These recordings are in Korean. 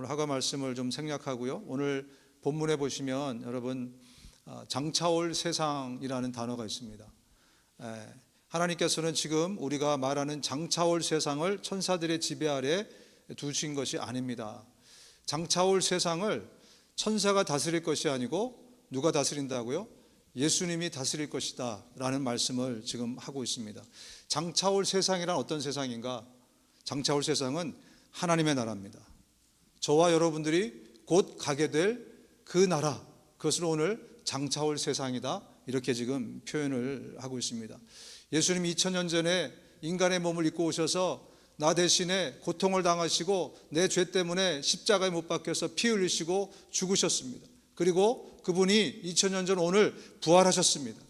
오늘 하가 말씀을 좀 생략하고요. 오늘 본문에 보시면 여러분 장차올 세상이라는 단어가 있습니다. 하나님께서는 지금 우리가 말하는 장차올 세상을 천사들의 지배 아래 두신 것이 아닙니다. 장차올 세상을 천사가 다스릴 것이 아니고 누가 다스린다고요? 예수님이 다스릴 것이다 라는 말씀을 지금 하고 있습니다. 장차올 세상이란 어떤 세상인가? 장차올 세상은 하나님의 나라입니다. 저와 여러분들이 곧 가게 될 그 나라, 그것을 오늘 장차올 세상이다 이렇게 지금 표현을 하고 있습니다. 예수님이 2000년 전에 인간의 몸을 입고 오셔서 나 대신에 고통을 당하시고 내 죄 때문에 십자가에 못 박혀서 피 흘리시고 죽으셨습니다. 그리고 그분이 2000년 전 오늘 부활하셨습니다.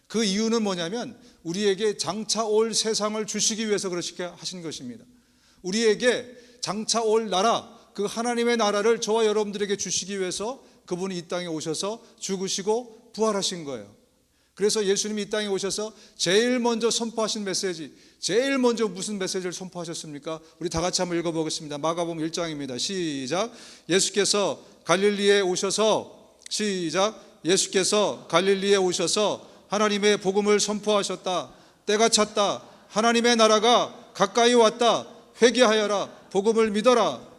그 이유는 뭐냐면 우리에게 장차 올 세상을 주시기 위해서 그렇게 하신 것입니다. 우리에게 장차 올 나라, 그 하나님의 나라를 저와 여러분들에게 주시기 위해서 그분이 이 땅에 오셔서 죽으시고 부활하신 거예요. 그래서 예수님이 이 땅에 오셔서 제일 먼저 선포하신 메시지, 제일 먼저 무슨 메시지를 선포하셨습니까? 우리 다 같이 한번 읽어보겠습니다. 마가복음 1장입니다. 시작. 예수께서 갈릴리에 오셔서, 시작. 예수께서 갈릴리에 오셔서 하나님의 복음을 선포하셨다. 때가 찼다. 하나님의 나라가 가까이 왔다. 회개하여라. 복음을 믿어라.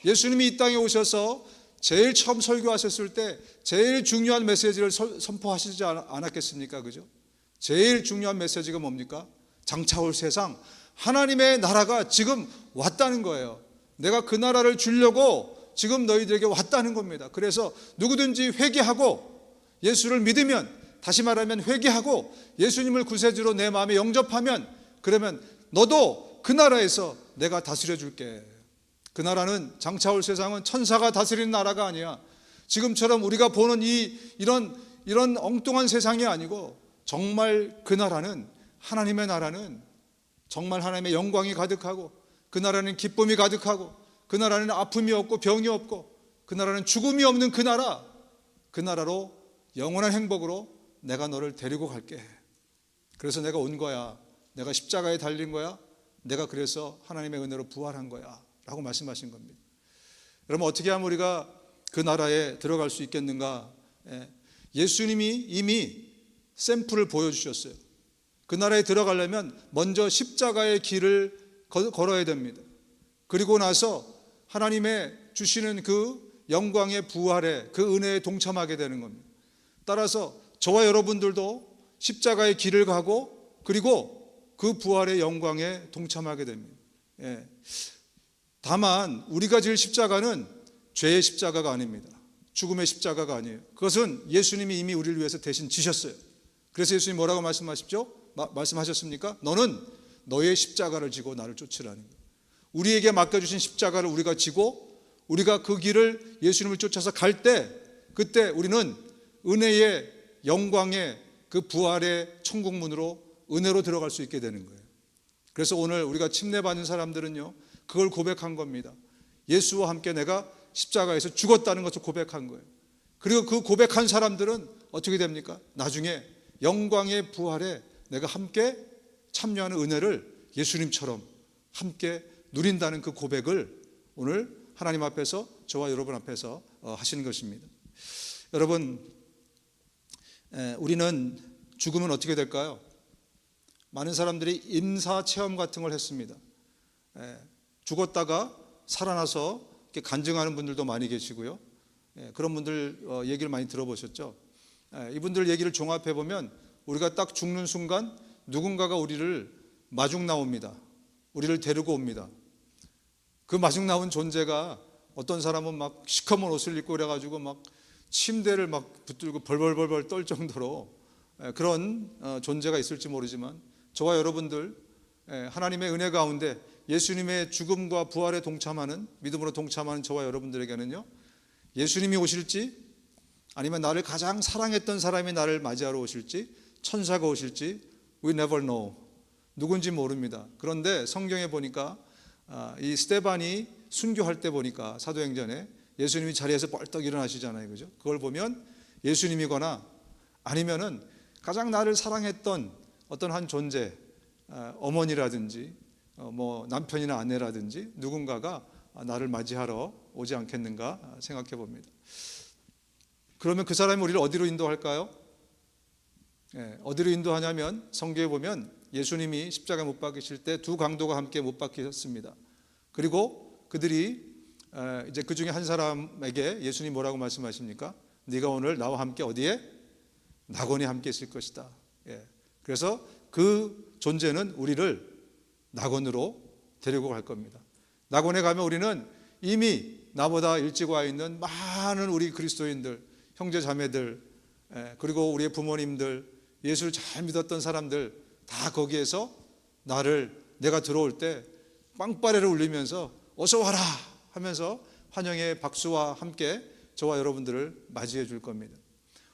예수님이 이 땅에 오셔서 제일 처음 설교하셨을 때 제일 중요한 메시지를 선포하시지 않았겠습니까? 그죠? 제일 중요한 메시지가 뭡니까? 장차올 세상, 하나님의 나라가 지금 왔다는 거예요. 내가 그 나라를 주려고 지금 너희들에게 왔다는 겁니다. 그래서 누구든지 회개하고 예수를 믿으면, 다시 말하면 회개하고 예수님을 구세주로 내 마음에 영접하면, 그러면 너도 그 나라에서 내가 다스려 줄게. 그 나라는, 장차올 세상은 천사가 다스리는 나라가 아니야. 지금처럼 우리가 보는 이런 엉뚱한 세상이 아니고, 정말 그 나라는, 하나님의 나라는 정말 하나님의 영광이 가득하고, 그 나라는 기쁨이 가득하고, 그 나라는 아픔이 없고 병이 없고, 그 나라는 죽음이 없는 그 나라, 그 나라로 영원한 행복으로 내가 너를 데리고 갈게. 그래서 내가 온 거야. 내가 십자가에 달린 거야. 내가 그래서 하나님의 은혜로 부활한 거야 라고 말씀하신 겁니다. 여러분, 어떻게 하면 우리가 그 나라에 들어갈 수 있겠는가? 예수님이 이미 샘플을 보여주셨어요. 그 나라에 들어가려면 먼저 십자가의 길을 걸어야 됩니다. 그리고 나서 하나님의 주시는 그 영광의 부활에, 그 은혜에 동참하게 되는 겁니다. 따라서 저와 여러분들도 십자가의 길을 가고, 그리고 그 부활의 영광에 동참하게 됩니다. 다만 우리가 질 십자가는 죄의 십자가가 아닙니다. 죽음의 십자가가 아니에요. 그것은 예수님이 이미 우리를 위해서 대신 지셨어요. 그래서 예수님이 뭐라고 말씀하셨습니까? 너는 너의 십자가를 지고 나를 쫓으라는 거예요. 우리에게 맡겨주신 십자가를 우리가 지고, 우리가 그 길을 예수님을 쫓아서 갈 때, 그때 우리는 은혜의 영광의 그 부활의 천국문으로, 은혜로 들어갈 수 있게 되는 거예요. 그래서 오늘 우리가 침례받는 사람들은요, 그걸 고백한 겁니다. 예수와 함께 내가 십자가에서 죽었다는 것을 고백한 거예요. 그리고 그 고백한 사람들은 어떻게 됩니까? 나중에 영광의 부활에 내가 함께 참여하는 은혜를 예수님처럼 함께 누린다는 그 고백을 오늘 하나님 앞에서, 저와 여러분 앞에서 하시는 것입니다. 여러분, 우리는 죽으면 어떻게 될까요? 많은 사람들이 임사체험 같은 걸 했습니다. 죽었다가 살아나서 이렇게 간증하는 분들도 많이 계시고요. 그런 분들 얘기를 많이 들어보셨죠? 이분들 얘기를 종합해 보면 우리가 딱 죽는 순간 누군가가 우리를 마중 나옵니다. 우리를 데리고 옵니다. 그 마중 나온 존재가, 어떤 사람은 막 시커먼 옷을 입고 그래가지고 막 침대를 막 붙들고 벌벌벌벌 떨 정도로 그런 존재가 있을지 모르지만, 저와 여러분들 하나님의 은혜 가운데 예수님의 죽음과 부활에 동참하는, 믿음으로 동참하는 저와 여러분들에게는요, 예수님이 오실지, 아니면 나를 가장 사랑했던 사람이 나를 맞이하러 오실지, 천사가 오실지 we never know. 누군지 모릅니다. 그런데 성경에 보니까 이 스데반이 순교할 때 보니까 사도행전에 예수님이 자리에서 벌떡 일어나시잖아요. 그죠? 그걸 보면 예수님이거나 아니면은 가장 나를 사랑했던 어떤 한 존재, 어머니라든지 뭐 남편이나 아내라든지 누군가가 나를 맞이하러 오지 않겠는가 생각해 봅니다. 그러면 그 사람이 우리를 어디로 인도할까요? 어디로 인도하냐면 성경에 보면 예수님이 십자가 못 박히실 때 두 강도가 함께 못 박히셨습니다. 그리고 그들이 이제 그 중에 한 사람에게 예수님 뭐라고 말씀하십니까? 네가 오늘 나와 함께 어디에? 낙원에 함께 있을 것이다. 그래서 그 존재는 우리를 낙원으로 데리고 갈 겁니다. 낙원에 가면 우리는 이미 나보다 일찍 와 있는 많은 우리 그리스도인들, 형제 자매들, 그리고 우리의 부모님들, 예수를 잘 믿었던 사람들 다 거기에서 내가 들어올 때 빵빠레를 울리면서 어서 와라 하면서 환영의 박수와 함께 저와 여러분들을 맞이해 줄 겁니다.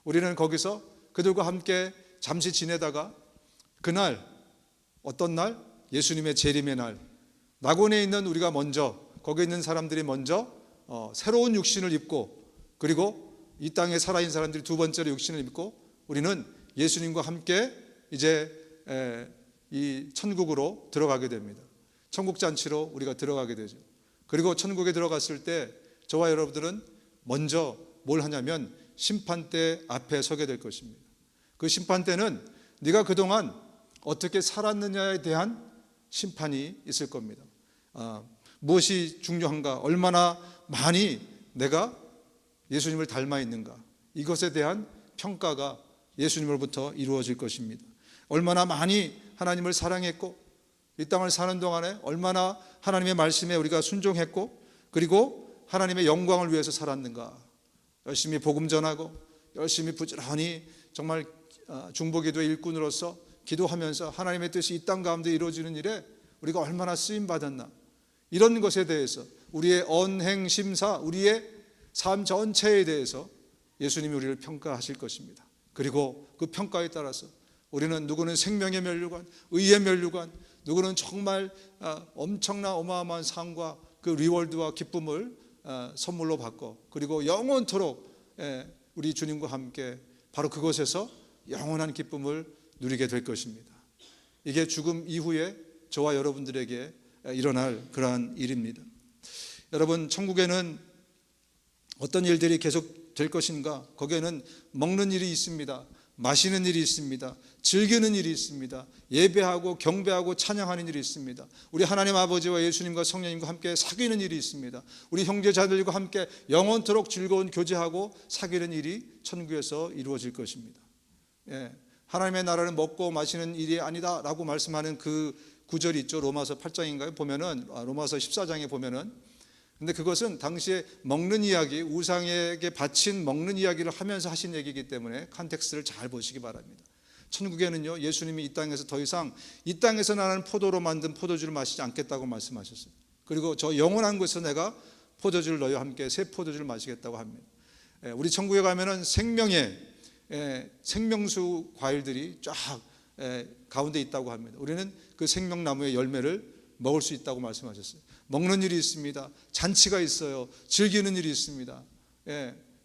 우리는 거기서 그들과 함께 잠시 지내다가 그날, 어떤 날? 예수님의 재림의 날, 낙원에 있는 우리가 먼저, 거기에 있는 사람들이 먼저 새로운 육신을 입고, 그리고 이 땅에 살아있는 사람들이 두 번째로 육신을 입고, 우리는 예수님과 함께 이제 이 천국으로 들어가게 됩니다. 천국 잔치로 우리가 들어가게 되죠. 그리고 천국에 들어갔을 때 저와 여러분들은 먼저 뭘 하냐면 심판대 앞에 서게 될 것입니다. 그 심판대는 네가 그동안 어떻게 살았느냐에 대한 심판이 있을 겁니다. 무엇이 중요한가, 얼마나 많이 내가 예수님을 닮아 있는가, 이것에 대한 평가가 예수님으로부터 이루어질 것입니다. 얼마나 많이 하나님을 사랑했고, 이 땅을 사는 동안에 얼마나 하나님의 말씀에 우리가 순종했고, 그리고 하나님의 영광을 위해서 살았는가, 열심히 복음 전하고 열심히 부지런히 정말 중보기도의 일꾼으로서 기도하면서 하나님의 뜻이 이 땅 가운데 이루어지는 일에 우리가 얼마나 쓰임받았나, 이런 것에 대해서 우리의 언행심사, 우리의 삶 전체에 대해서 예수님이 우리를 평가하실 것입니다. 그리고 그 평가에 따라서 우리는 누구는 생명의 면류관, 의의 면류관, 누구는 정말 엄청난 어마어마한 상과 그 리월드와 기쁨을 선물로 받고, 그리고 영원토록 우리 주님과 함께 바로 그곳에서 영원한 기쁨을 누리게 될 것입니다. 이게 죽음 이후에 저와 여러분들에게 일어날 그러한 일입니다. 여러분, 천국에는 어떤 일들이 계속 될 것인가? 거기에는 먹는 일이 있습니다. 마시는 일이 있습니다. 즐기는 일이 있습니다. 예배하고 경배하고 찬양하는 일이 있습니다. 우리 하나님 아버지와 예수님과 성령님과 함께 사귀는 일이 있습니다. 우리 형제자들과 함께 영원토록 즐거운 교제하고 사귀는 일이 천국에서 이루어질 것입니다. 하나님의 나라는 먹고 마시는 일이 아니다 라고 말씀하는 그 구절이 있죠. 로마서 8장인가요? 보면은, 로마서 14장에 보면은, 근데 그것은 당시에 먹는 이야기, 우상에게 바친 먹는 이야기를 하면서 하신 얘기이기 때문에 컨텍스트를 잘 보시기 바랍니다. 천국에는요, 예수님이 이 땅에서 더 이상 이 땅에서 나는 포도로 만든 포도주를 마시지 않겠다고 말씀하셨어요. 그리고 저 영원한 곳에서 내가 포도주를 너희와 함께 새 포도주를 마시겠다고 합니다. 우리 천국에 가면은 생명수 과일들이 쫙 가운데 있다고 합니다. 우리는 그 생명나무의 열매를 먹을 수 있다고 말씀하셨어요. 먹는 일이 있습니다. 잔치가 있어요. 즐기는 일이 있습니다.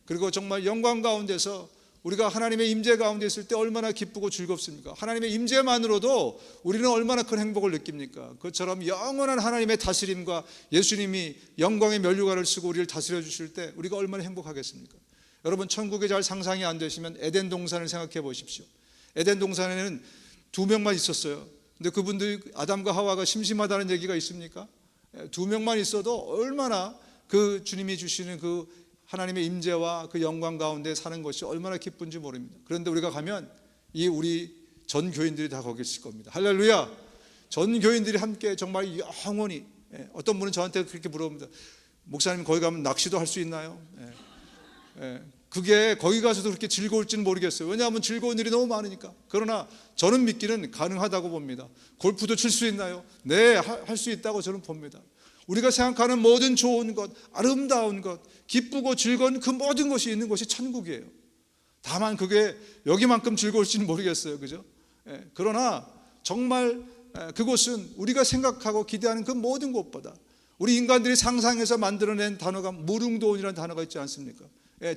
그리고 정말 영광 가운데서 우리가 하나님의 임재 가운데 있을 때 얼마나 기쁘고 즐겁습니까? 하나님의 임재만으로도 우리는 얼마나 큰 행복을 느낍니까? 그것처럼 영원한 하나님의 다스림과 예수님이 영광의 면류관을 쓰고 우리를 다스려 주실 때 우리가 얼마나 행복하겠습니까? 여러분, 천국에 잘 상상이 안 되시면 에덴 동산을 생각해 보십시오. 에덴 동산에는 2명만 있었어요. 근데 그분들, 아담과 하와가 심심하다는 얘기가 있습니까? 2명만 있어도 얼마나 그 주님이 주시는 그 하나님의 임재와 그 영광 가운데 사는 것이 얼마나 기쁜지 모릅니다. 그런데 우리가 가면 이 우리 전 교인들이 다 거기 있을 겁니다. 할렐루야! 전 교인들이 함께 정말 영원히, 어떤 분은 저한테 그렇게 물어봅니다. 목사님, 거기 가면 낚시도 할 수 있나요? 그게 거기 가서도 그렇게 즐거울지는 모르겠어요. 왜냐하면 즐거운 일이 너무 많으니까. 그러나 저는 믿기는 가능하다고 봅니다. 골프도 칠 수 있나요? 네, 할 수 있다고 저는 봅니다. 우리가 생각하는 모든 좋은 것, 아름다운 것, 기쁘고 즐거운 그 모든 것이 있는 곳이 천국이에요. 다만 그게 여기만큼 즐거울지는 모르겠어요. 그죠? 그러나 정말 그곳은 우리가 생각하고 기대하는 그 모든 것보다 우리 인간들이 상상해서 만들어낸 단어가 무릉도원이라는 단어가 있지 않습니까?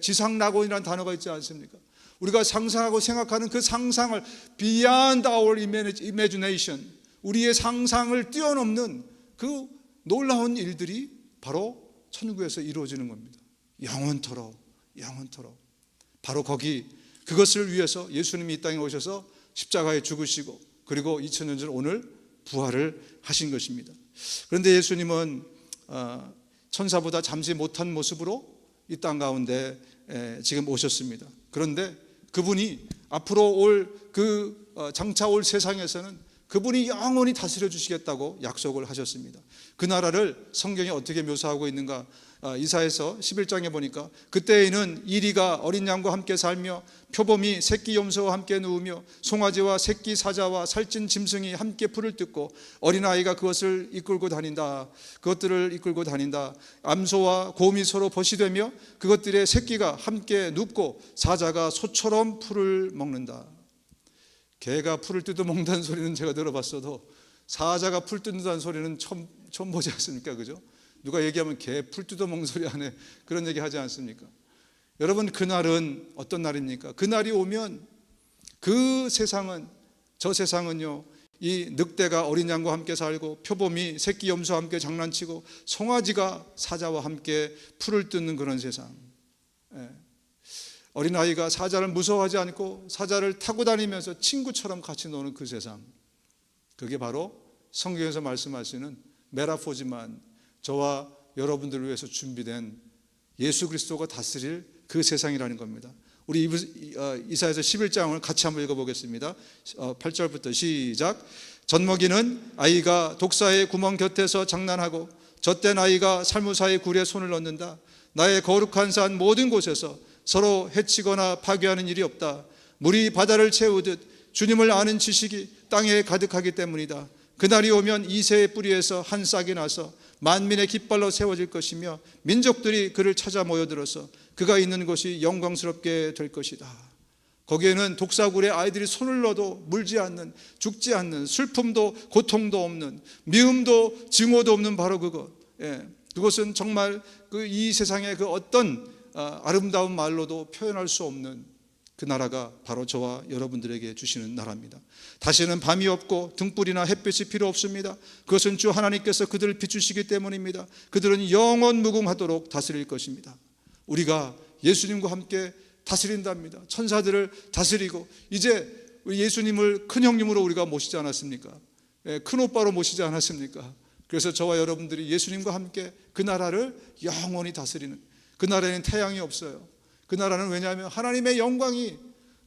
지상낙원이라는 단어가 있지 않습니까? 우리가 상상하고 생각하는 그 상상을 beyond our imagination, 우리의 상상을 뛰어넘는 그 놀라운 일들이 바로 천국에서 이루어지는 겁니다. 영원토록, 영원토록. 바로 거기, 그것을 위해서 예수님이 이 땅에 오셔서 십자가에 죽으시고 그리고 2000년 전 오늘 부활을 하신 것입니다. 그런데 예수님은 천사보다 잠시 못한 모습으로 이 땅 가운데 지금 오셨습니다. 그런데 그분이 앞으로 장차 올 세상에서는 그분이 영원히 다스려 주시겠다고 약속을 하셨습니다. 그 나라를 성경이 어떻게 묘사하고 있는가? 이사야서 11장에 보니까 그때에는 이리가 어린 양과 함께 살며 표범이 새끼 염소와 함께 누우며 송아지와 새끼 사자와 살찐 짐승이 함께 풀을 뜯고 어린아이가 그것들을 이끌고 다닌다. 암소와 곰이 서로 벗이되며 그것들의 새끼가 함께 눕고 사자가 소처럼 풀을 먹는다. 개가 풀을 뜯어먹는다는 소리는 제가 들어봤어도 사자가 풀 뜯는다는 소리는 처음 보지 않습니까? 그죠? 누가 얘기하면 개 풀 뜯어먹는 소리 안에 그런 얘기 하지 않습니까? 여러분, 그날은 어떤 날입니까? 그날이 오면 저 세상은요, 이 늑대가 어린 양과 함께 살고 표범이 새끼 염소와 함께 장난치고 송아지가 사자와 함께 풀을 뜯는 그런 세상. 어린아이가 사자를 무서워하지 않고 사자를 타고 다니면서 친구처럼 같이 노는 그 세상, 그게 바로 성경에서 말씀하시는 메타포지만 저와 여러분들을 위해서 준비된 예수 그리스도가 다스릴 그 세상이라는 겁니다. 우리 이사야서 11장을 같이 한번 읽어보겠습니다. 8절부터 시작. 젖먹이는 아이가 독사의 구멍 곁에서 장난하고 젖된 아이가 살무사의 굴에 손을 넣는다. 나의 거룩한 산 모든 곳에서 서로 해치거나 파괴하는 일이 없다. 물이 바다를 채우듯 주님을 아는 지식이 땅에 가득하기 때문이다. 그날이 오면 이새의 뿌리에서 한 싹이 나서 만민의 깃발로 세워질 것이며 민족들이 그를 찾아 모여들어서 그가 있는 곳이 영광스럽게 될 것이다. 거기에는 독사굴에 아이들이 손을 넣어도 물지 않는, 죽지 않는, 슬픔도 고통도 없는, 미움도 증오도 없는 바로 그것. 그것은 정말 이 세상의 그 어떤 아름다운 말로도 표현할 수 없는 그 나라가 바로 저와 여러분들에게 주시는 나라입니다. 다시는 밤이 없고 등불이나 햇빛이 필요 없습니다. 그것은 주 하나님께서 그들을 비추시기 때문입니다. 그들은 영원 무궁하도록 다스릴 것입니다. 우리가 예수님과 함께 다스린답니다. 천사들을 다스리고 이제 예수님을 큰 형님으로 우리가 모시지 않았습니까? 큰 오빠로 모시지 않았습니까? 그래서 저와 여러분들이 예수님과 함께 그 나라를 영원히 다스리는, 그 나라에는 태양이 없어요. 그 나라는 왜냐하면 하나님의 영광이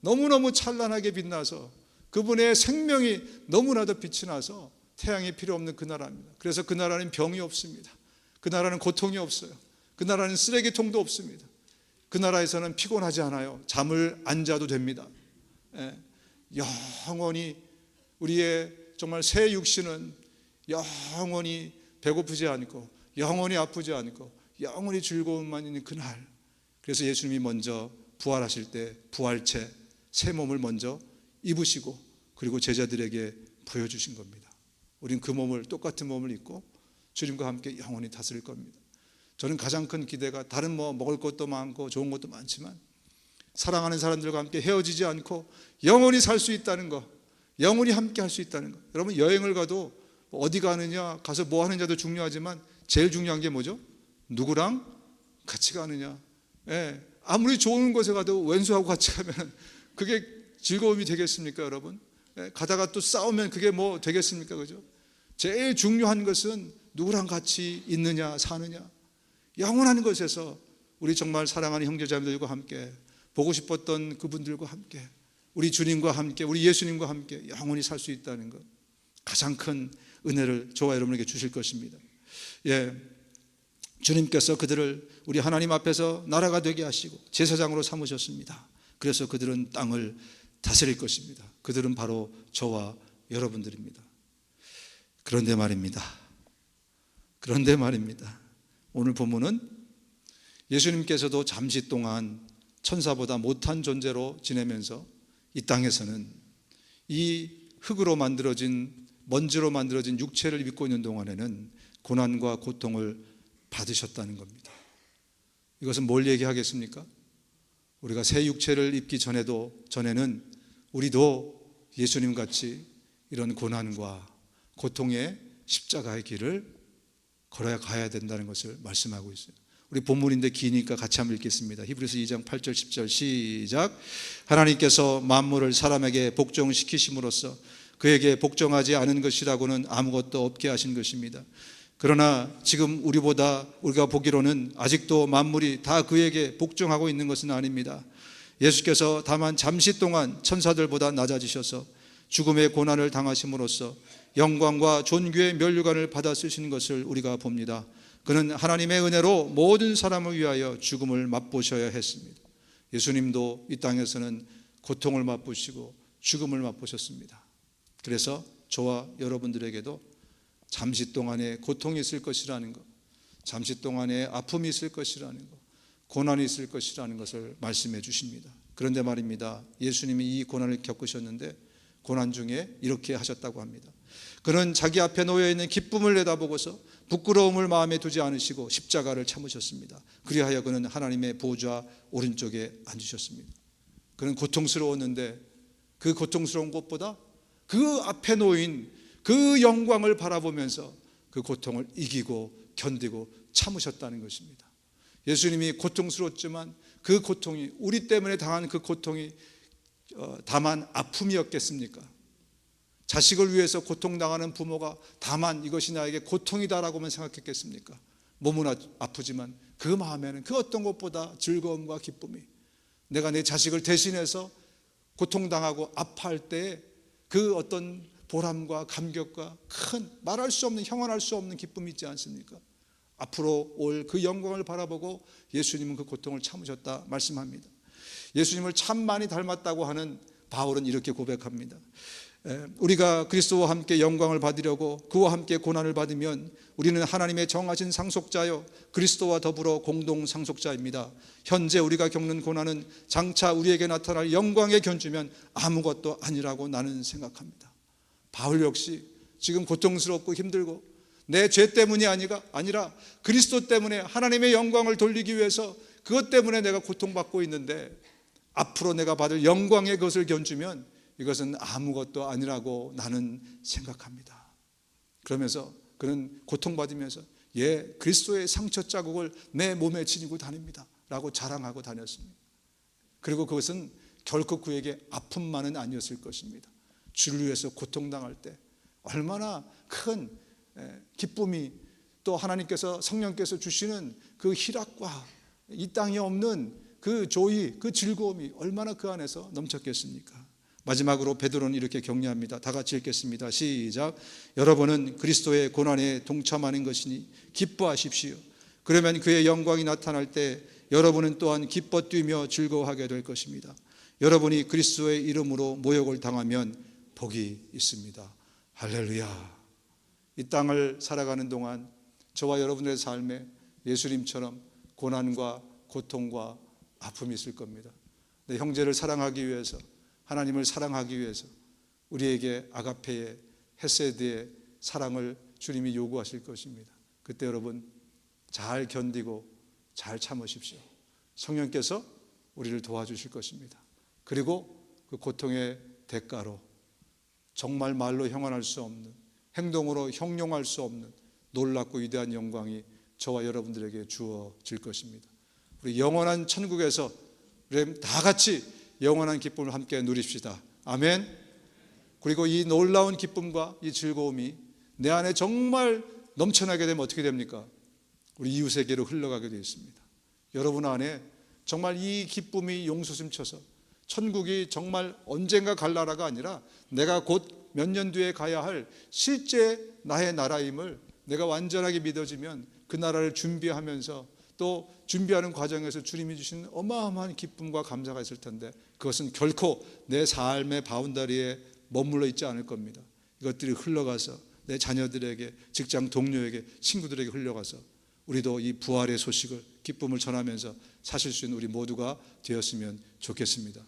너무너무 찬란하게 빛나서 그분의 생명이 너무나도 빛이 나서 태양이 필요 없는 그 나라입니다. 그래서 그 나라는 병이 없습니다. 그 나라는 고통이 없어요. 그 나라는 쓰레기통도 없습니다. 그 나라에서는 피곤하지 않아요. 잠을 안 자도 됩니다. 영원히 우리의 정말 새 육신은 영원히 배고프지 않고 영원히 아프지 않고 영원히 즐거움만 있는 그날. 그래서 예수님이 먼저 부활하실 때 부활체 새 몸을 먼저 입으시고 그리고 제자들에게 보여주신 겁니다. 우린 그 몸을, 똑같은 몸을 입고 주님과 함께 영원히 다스릴 겁니다. 저는 가장 큰 기대가 다른 먹을 것도 많고 좋은 것도 많지만 사랑하는 사람들과 함께 헤어지지 않고 영원히 살 수 있다는 거, 영원히 함께 할 수 있다는 거. 여러분, 여행을 가도 어디 가느냐, 가서 뭐 하느냐도 중요하지만 제일 중요한 게 뭐죠? 누구랑 같이 가느냐. 아무리 좋은 곳에 가도 왼수하고 같이 가면 그게 즐거움이 되겠습니까, 여러분? 가다가 또 싸우면 그게 뭐 되겠습니까, 그죠? 제일 중요한 것은 누구랑 같이 있느냐, 사느냐. 영원한 곳에서 우리 정말 사랑하는 형제자매들과 함께, 보고 싶었던 그분들과 함께, 우리 주님과 함께, 우리 예수님과 함께 영원히 살 수 있다는 것, 가장 큰 은혜를 저와 여러분에게 주실 것입니다. 주님께서 그들을 우리 하나님 앞에서 나라가 되게 하시고 제사장으로 삼으셨습니다. 그래서 그들은 땅을 다스릴 것입니다. 그들은 바로 저와 여러분들입니다. 그런데 말입니다. 오늘 본문은 예수님께서도 잠시 동안 천사보다 못한 존재로 지내면서 이 땅에서는 이 흙으로 만들어진, 먼지로 만들어진 육체를 입고 있는 동안에는 고난과 고통을 받으셨다는 겁니다. 이것은 뭘 얘기하겠습니까? 우리가 새 육체를 입기 전에는 우리도 예수님 같이 이런 고난과 고통의 십자가의 길을 걸어야 가야 된다는 것을 말씀하고 있어요. 우리 본문인데 기니까 같이 한번 읽겠습니다. 히브리서 2장 8절 10절 시작. 하나님께서 만물을 사람에게 복종시키심으로써 그에게 복종하지 않은 것이라고는 아무것도 없게 하신 것입니다. 그러나 지금 우리가 보기로는 아직도 만물이 다 그에게 복종하고 있는 것은 아닙니다. 예수께서 다만 잠시 동안 천사들보다 낮아지셔서 죽음의 고난을 당하심으로써 영광과 존귀의 면류관을 받아 쓰신 것을 우리가 봅니다. 그는 하나님의 은혜로 모든 사람을 위하여 죽음을 맛보셔야 했습니다. 예수님도 이 땅에서는 고통을 맛보시고 죽음을 맛보셨습니다. 그래서 저와 여러분들에게도 잠시 동안의 고통이 있을 것이라는 것, 잠시 동안의 아픔이 있을 것이라는 것, 고난이 있을 것이라는 것을 말씀해 주십니다. 그런데 말입니다, 예수님이 이 고난을 겪으셨는데 고난 중에 이렇게 하셨다고 합니다. 그는 자기 앞에 놓여있는 기쁨을 내다보고서 부끄러움을 마음에 두지 않으시고 십자가를 참으셨습니다. 그리하여 그는 하나님의 보좌 오른쪽에 앉으셨습니다. 그는 고통스러웠는데 그 고통스러운 것보다 그 앞에 놓인 그 영광을 바라보면서 그 고통을 이기고 견디고 참으셨다는 것입니다. 예수님이 고통스러웠지만 그 고통이, 우리 때문에 당한 그 고통이 다만 아픔이었겠습니까? 자식을 위해서 고통당하는 부모가 다만 이것이 나에게 고통이다라고만 생각했겠습니까? 몸은 아프지만 그 마음에는 그 어떤 것보다 즐거움과 기쁨이, 내가 내 자식을 대신해서 고통당하고 아파할 때에 그 어떤 보람과 감격과 큰 말할 수 없는, 형언할 수 없는 기쁨이 있지 않습니까? 앞으로 올 그 영광을 바라보고 예수님은 그 고통을 참으셨다 말씀합니다. 예수님을 참 많이 닮았다고 하는 바울은 이렇게 고백합니다. 우리가 그리스도와 함께 영광을 받으려고 그와 함께 고난을 받으면 우리는 하나님의 정하신 상속자요 그리스도와 더불어 공동 상속자입니다. 현재 우리가 겪는 고난은 장차 우리에게 나타날 영광에 견주면 아무것도 아니라고 나는 생각합니다. 바울 역시 지금 고통스럽고 힘들고 내 죄 때문이 아니라 그리스도 때문에 하나님의 영광을 돌리기 위해서 그것 때문에 내가 고통받고 있는데 앞으로 내가 받을 영광의 것을 견주면 이것은 아무것도 아니라고 나는 생각합니다. 그러면서 그는 고통받으면서 그리스도의 상처 자국을 내 몸에 지니고 다닙니다 라고 자랑하고 다녔습니다. 그리고 그것은 결코 그에게 아픔만은 아니었을 것입니다. 주를 위해서 고통당할 때 얼마나 큰 기쁨이, 또 하나님께서 성령께서 주시는 그 희락과 이 땅에 없는 그 조의, 그 즐거움이 얼마나 그 안에서 넘쳤겠습니까? 마지막으로 베드로는 이렇게 격려합니다. 다 같이 읽겠습니다. 시작. 여러분은 그리스도의 고난에 동참하는 것이니 기뻐하십시오. 그러면 그의 영광이 나타날 때 여러분은 또한 기뻐 뛰며 즐거워하게 될 것입니다. 여러분이 그리스도의 이름으로 모욕을 당하면 복이 있습니다. 할렐루야. 이 땅을 살아가는 동안 저와 여러분들의 삶에 예수님처럼 고난과 고통과 아픔이 있을 겁니다. 내 형제를 사랑하기 위해서, 하나님을 사랑하기 위해서 우리에게 아가페의, 헤세드의 사랑을 주님이 요구하실 것입니다. 그때 여러분 잘 견디고 잘 참으십시오. 성령께서 우리를 도와주실 것입니다. 그리고 그 고통의 대가로 정말 말로 형언할 수 없는, 행동으로 형용할 수 없는 놀랍고 위대한 영광이 저와 여러분들에게 주어질 것입니다. 우리 영원한 천국에서 우리 다 같이 영원한 기쁨을 함께 누립시다. 아멘. 그리고 이 놀라운 기쁨과 이 즐거움이 내 안에 정말 넘쳐나게 되면 어떻게 됩니까? 우리 이웃에게로 흘러가게 되어 있습니다. 여러분 안에 정말 이 기쁨이 용솟음쳐서 천국이 정말 언젠가 갈 나라가 아니라 내가 곧 몇 년 뒤에 가야 할 실제 나의 나라임을 내가 완전하게 믿어지면 그 나라를 준비하면서 또 준비하는 과정에서 주님이 주신 어마어마한 기쁨과 감사가 있을 텐데 그것은 결코 내 삶의 바운더리에 머물러 있지 않을 겁니다. 이것들이 흘러가서 내 자녀들에게, 직장 동료에게, 친구들에게 흘러가서 우리도 이 부활의 소식을, 기쁨을 전하면서 사실 수 있는 우리 모두가 되었으면 좋겠습니다.